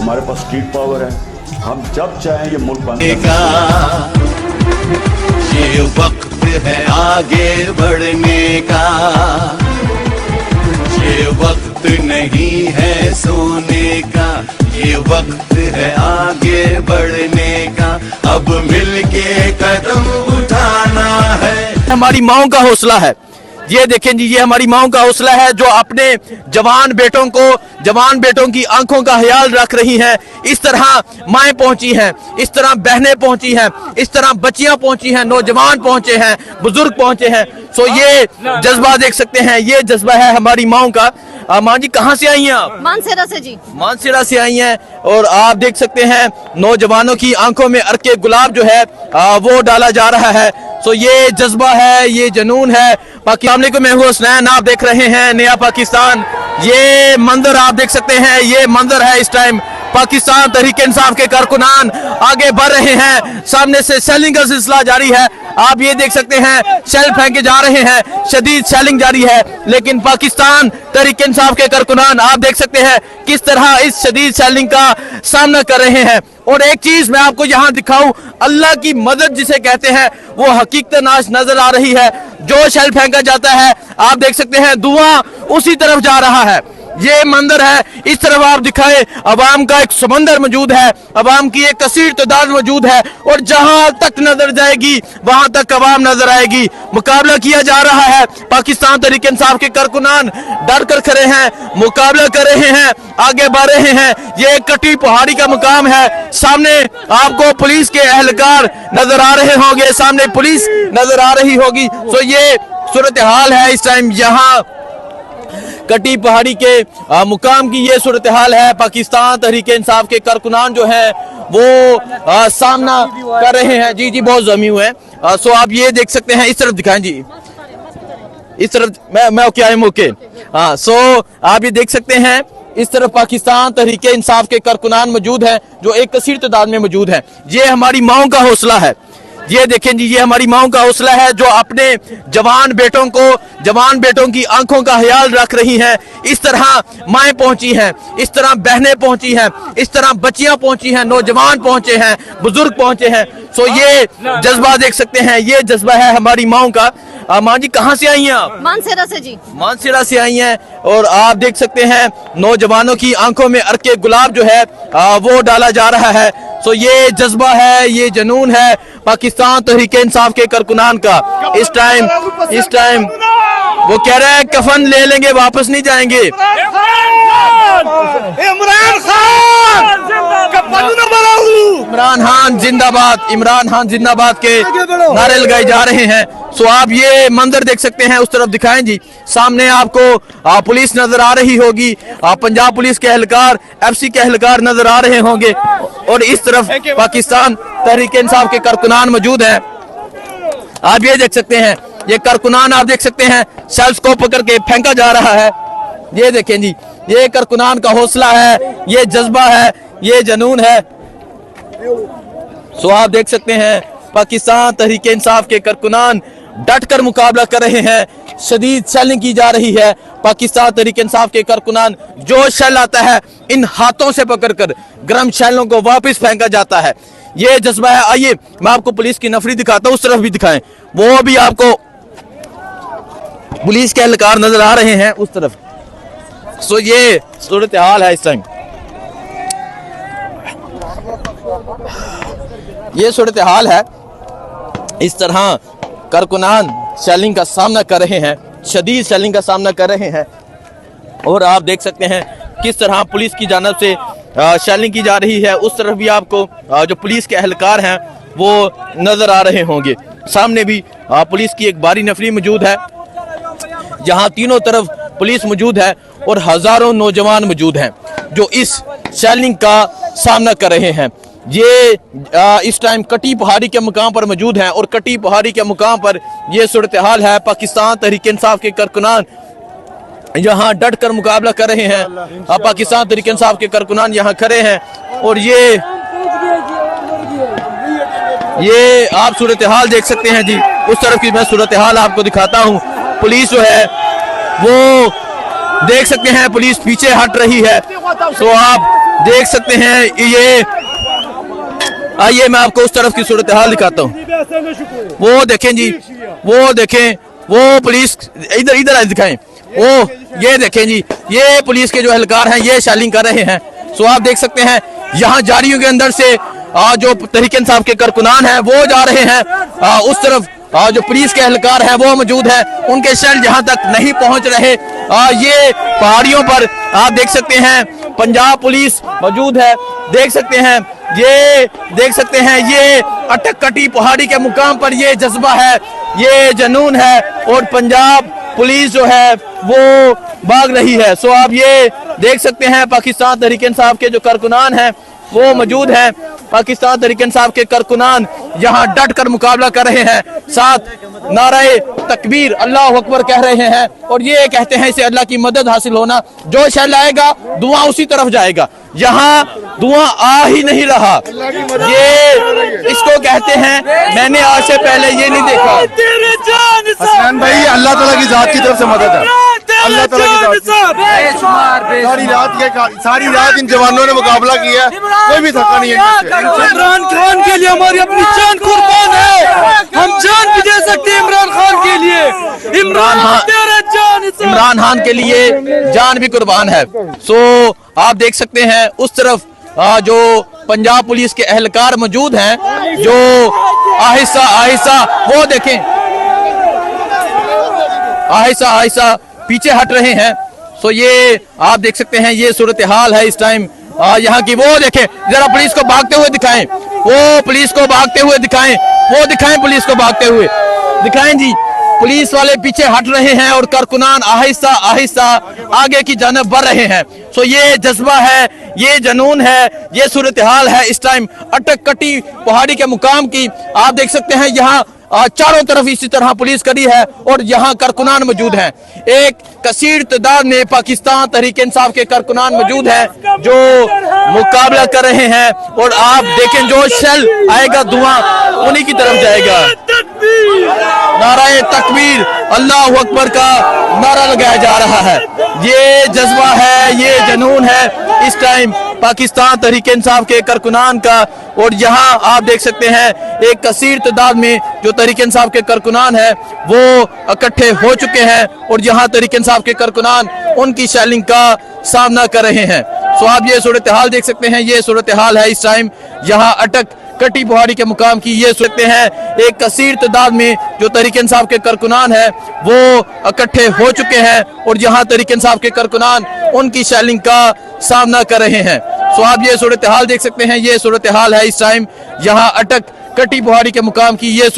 हमारे पास street power है, हम जब चाहें ये मुल्क बंद ये वक्त है आगे बढ़ने का, ये वक्त नहीं है सोने का, ये वक्त है आगे बढ़ने का, अब मिलके कदम उठाना है। हमारी माओं का हौसला है, ये देखें जी, ये हमारी माओं का हौसला है जो अपने जवान बेटों की आंखों का ख्याल रख रही हैं। इस तरह माएँ पहुंची हैं, इस तरह बहनें पहुंची हैं, इस तरह बच्चियां पहुंची हैं, नौजवान पहुंचे हैं, बुजुर्ग पहुंचे हैं। सो ये जज्बा देख सकते हैं, ये जज्बा है हमारी माओं का। माँ जी कहाँ से आई हैं आप? मानसेरा से जी। मानसेरा से आई हैं और आप देख सकते हैं नौजवानों की आंखों में अर्के गुलाब जो है वो डाला जा रहा है। सो ये जज्बा है, ये जुनून है। पाकिस्तान को मैं हूँ हुसनैन, आप देख रहे हैं नया पाकिस्तान। ये मंजर आप देख सकते हैं, ये मंजर है इस टाइम पाकिस्तान तहरीक इंसाफ के कारकुनान आगे बढ़ रहे हैं। सामने से सेलिंग का सिलसिला जारी है, आप ये देख सकते हैं शेल फेंके जा रहे हैं, शदीद सेलिंग जारी है। लेकिन पाकिस्तान तहरीक इंसाफ के कारकुनान आप देख सकते हैं किस तरह इस शदीद सेलिंग का सामना कर रहे हैं। और एक चीज मैं आपको यहाँ दिखाऊं, अल्लाह की मदद जिसे कहते हैं वो हकीकत नाश नजर आ रही है। जो शेल फेंका जाता है आप देख सकते हैं धुआं उसी तरफ जा रहा है। ये मंदिर है, इस तरफ आप दिखाए अवाम का एक समंदर मौजूद है, अवाम की एक कसीर तादाद मौजूद है और जहां तक नजर जाएगी वहां तक अवाम नजर आएगी। मुकाबला किया जा रहा है, पाकिस्तान तहरीक इंसाफ के कारकुनान डर कर खड़े हैं, मुकाबला कर रहे हैं, आगे बढ़ रहे हैं। ये कटी पहाड़ी का मुकाम है, सामने आपको पुलिस के एहलकार नजर आ रहे होंगे, सामने पुलिस नजर आ रही होगी। सो ये सूरत हाल है इस टाइम यहाँ कटी पहाड़ी के मुकाम की ये सूरत हाल है। पाकिस्तान तहरीक इंसाफ के कारकुनान जो है वो सामना कर रहे हैं। जी जी बहुत जमी हुए हैं। सो आप ये देख सकते हैं, इस तरफ दिखाएं जी, इस तरफ मैं ओके आई एम ओके। हाँ सो आप ये देख सकते हैं इस तरफ पाकिस्तान तहरीक इंसाफ के कारकुनान मौजूद हैं जो एक कसीर तादाद में मौजूद हैं। ये हमारी माओं का हौसला है, ये देखें जी, ये हमारी माओं का हौसला है जो अपने जवान बेटों की आंखों का ख्याल रख रही हैं। इस तरह माएँ पहुंची हैं, इस तरह बहनें पहुंची हैं, इस तरह बच्चियां पहुंची हैं, नौजवान पहुंचे हैं, बुजुर्ग पहुंचे हैं। सो ये जज्बा देख सकते हैं, ये जज्बा है हमारी माओं का। माँ जी कहाँ से आई हैं आप? मानसेरा से जी। मानसेरा से आई हैं और आप देख सकते हैं नौजवानों की आंखों में अर्के गुलाब जो है वो डाला जा रहा है। सो ये जज्बा है, ये जुनून है पाकिस्तान तहरीक इंसाफ के कारकुनान का। इस टाइम वो कह रहे हैं कफन ले लेंगे, वापस नहीं जाएंगे। इमरान खान जिंदाबाद के नारे लगाए जा रहे हैं। सो आप ये मंदिर देख सकते हैं, उस तरफ दिखाएं जी, सामने आपको पुलिस नजर आ रही होगी, पंजाब पुलिस के एहलकार, FC के एहलकार नजर आ रहे होंगे और इस तरफ पाकिस्तान तहरीक इंसाफ के कारकुनान मौजूद हैं। आप ये देख सकते हैं, ये कारकुनान आप देख सकते हैं शेल्स को पकड़ के फेंका जा रहा है। ये देखें जी, ये कारकुनान का हौसला है, ये जज्बा है, ये जुनून है। सो आप देख सकते हैं पाकिस्तान तहरीक इंसाफ के कारकुनान डट कर मुकाबला कर रहे हैं, शदीद शेलिंग की जा रही है। पाकिस्तान तहरीक इंसाफ के कारकुनान जो शेल आता है इन हाथों से पकड़कर गर्म शेलों को वापस फेंका जाता है, ये जज्बा है। आइए मैं आपको पुलिस की नफरी दिखाता हूँ, उस तरफ भी दिखाएं, वो भी आपको पुलिस के एहलकार नजर आ रहे हैं उस तरफ। सो ये सूरत हाल है इस टाइम, ये सूरत हाल है। इस तरह कारकुनान शेलिंग का सामना कर रहे हैं, शदीद शेलिंग का सामना कर रहे हैं और आप देख सकते हैं किस तरह पुलिस की जानिब से शेलिंग की जा रही है। उस तरफ भी आपको जो पुलिस के एहलकार हैं वो नजर आ रहे होंगे। सामने भी पुलिस की एक भारी नफरी मौजूद है, जहां तीनों तरफ पुलिस मौजूद है और हजारों नौजवान मौजूद हैं जो इस शेलिंग का सामना कर रहे हैं। ये इस टाइम कटी पहाड़ी के मुकाम पर मौजूद हैं और कटी पहाड़ी के मुकाम पर ये सूरत हाल है। पाकिस्तान तहरीक इंसाफ के कारकुनान यहाँ डट कर मुकाबला कर रहे हैं, पाकिस्तान तहरीक इंसाफ के कारकुनान यहाँ खड़े हैं और ये आप सूरत हाल देख सकते हैं जी। उस तरफ की मैं सूरत हाल आपको दिखाता हूँ, पुलिस जो है वो देख सकते हैं पुलिस पीछे हट रही है। तो आप देख सकते हैं ये, आइए मैं आपको उस तरफ की सूरत हाल दिखाता हूँ। वो देखें जी, वो देखें, वो पुलिस इधर इधर दिखाएं, वो ये देखें जी, ये पुलिस के जो एहलकार हैं ये शैलिंग कर रहे हैं। सो आप देख सकते हैं यहाँ जारियों के अंदर से जो तहरीक इंसाफ के कारकुनान हैं वो जा रहे हैं, उस तरफ जो पुलिस के एहलकार हैं वो मौजूद है, उनके शेल यहाँ तक नहीं पहुँच रहे। ये पहाड़ियों पर आप देख सकते हैं पंजाब पुलिस मौजूद है, देख सकते हैं, ये देख सकते हैं ये अटक कटी पहाड़ी के मुकाम पर ये जज्बा है, ये जनून है, और पंजाब पुलिस जो है वो भाग रही है। सो आप ये देख सकते हैं पाकिस्तान तहरीक इंसाफ के जो कारकुनान हैं वो मौजूद हैं, पाकिस्तान तहरीक इंसाफ के कारकुनान यहाँ डट कर मुकाबला कर रहे हैं, साथ नारे तकबीर अल्लाह अकबर कह रहे हैं, और ये कहते हैं इसे अल्लाह की मदद हासिल होना, जो शैल आएगा धुआं उसी तरफ जाएगा। यहाँ धुआं आ ही नहीं रहा, ये इसको कहते हैं, मैंने आज से पहले ये नहीं देखा। हसनैन भाई अल्लाह ताला की जात की तरफ से मदद है, अल्लाह ताला की जात सारी रात इन जवानों ने मुकाबला किया, कोई भी थका नहीं है। इमरान खान के लिए हमारी अपनी जान कुर्बान है, हम जान भी दे सकते हैं इमरान खान के लिए। इमरान खान के लिए जान भी कुर्बान है। सो आप देख सकते हैं उस तरफ जो पंजाब पुलिस के एहलकार मौजूद हैं जो आहिस्ता आहिस्ता, वो देखें आहिस्ता आहिस्ता पीछे हट रहे हैं। सो ये आप देख सकते हैं ये सूरत हाल है इस टाइम यहाँ की। वो देखें जरा पुलिस को भागते हुए दिखाएं, वो पुलिस को भागते हुए दिखाएं, वो दिखाएं पुलिस को भागते हुए दिखाएं जी, पुलिस वाले पीछे हट रहे हैं और कारकुनान आहिस्ता आहिस्ता आगे की जानब बढ़ रहे हैं। सो ये जज्बा है, ये जनून है, ये सूरत हाल है इस टाइम अटक कटी पहाड़ी के मुकाम की। आप देख सकते हैं यहाँ चारों तरफ इसी तरह पुलिस खड़ी है और यहाँ कारकुनान मौजूद हैं। एक कसीर तादाद में पाकिस्तान तहरीक इंसाफ के कारकुनान मौजूद हैं जो मुकाबला कर रहे हैं, और आप देखें जो शेल आएगा धुआं उन्हीं की तरफ जाएगा। नाराए तकबीर अल्लाह अकबर का नारा लगाया जा रहा है, ये जज्बा है, ये जनून है इस टाइम पाकिस्तान तहरीक इंसाफ के कारकुनान का। और यहाँ आप देख सकते हैं एक कसीर तादाद में जो तहरीक इंसाफ के कारकुनान है वो इकट्ठे हो चुके हैं, और यहाँ तहरीक इंसाफ के कारकुनान उनकी शैलिंग का सामना कर रहे हैं। सो आप ये सूरत हाल देख सकते हैं, ये सूरत हाल है इस टाइम यहाँ अटक कटी पहाड़ी के मुकाम की। ये सुनते हैं एक कसीर तादाद में जो तहरीक इंसाफ के कारकुनान है वो इकट्ठे हो चुके हैं, और यहाँ तहरीक इंसाफ के कारकुनान उनकी शैलिंग का सामना कर रहे हैं। सो आप ये सूरत हाल देख सकते हैं, ये सूरत हाल है इस टाइम यहाँ अटक कटी पहाड़ी के मुकाम की। ये